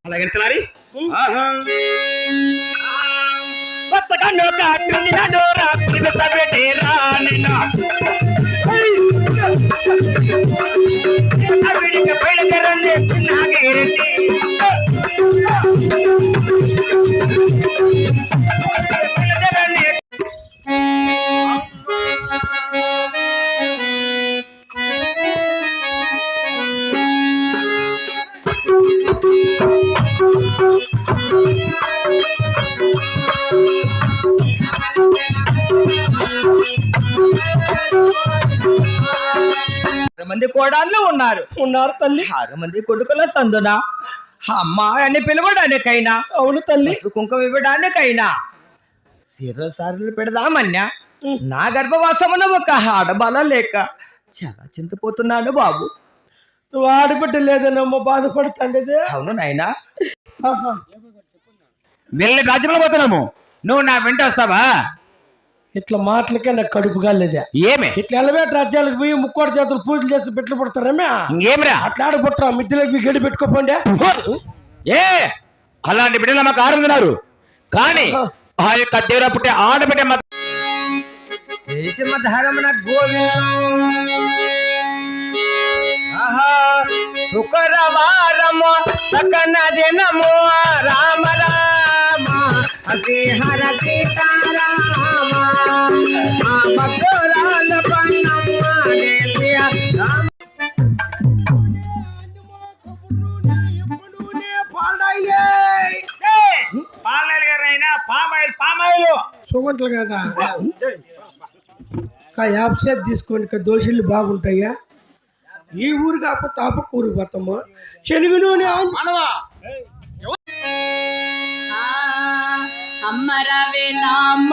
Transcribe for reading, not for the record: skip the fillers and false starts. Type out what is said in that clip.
అలాగే కొత్తగా నోక కృష్ణ డోరా పెట్టేరా విడికి బయలుదేరండి నాగేరెడ్డి మంది కోడాళ్ళు ఉన్నారు తల్లి. 6 మంది కొడుకుల సందున అమ్మ అని పిలవడానికైనా, అవును తల్లి, కుంకుమ ఇవ్వడానికైనా, సీరలు సారులు పెడదామన్నా నా గర్భవాసమున ఒక ఆడబల లేక చాలా చింతపోతున్నాను బాబు. నువ్వు ఆడబిడ్డ లేదనమ్మ బాధపడుతుండేది. అవును నాయనా, వెళ్ళి రాజ్యంలో పోతున్నాము, నువ్వు నా వెంట వస్తావా? ఇట్లా మాటలకే నాకు కడుపుగా లేదా. ఏమే ఇట్లా ఎలవేట రాజ్యాలకు పోయి ముక్కోటి చేతులు పూజలు చేసి పెట్లు పడతారేమే? ఇంకేమిరా అట్లా ఆడబుట్రా మిద్దెలకు మీ గడి పెట్టుకోపోండి. ఏ అలాంటి బిడ్డలు మాకు ఆడుతున్నారు, కానీ ఆ యొక్క దేవుడు పుట్టే ఆడబిడ్డ శుక్రవారము సకన దినము రామ రామ హరి హర సీతారామ భక్తురాల పన్నమ్మ పామాయిల్ గారైనా పామాయిల్ సుగంటలు కదా యాప్ సేట్ తీసుకోండి, దోషులు బాగుంటాయా? ఈ ఊరు కాకపోతే తాపక్క ఊరికి పోతాము. శనివి నూనె అమ్మరవే నామ్మ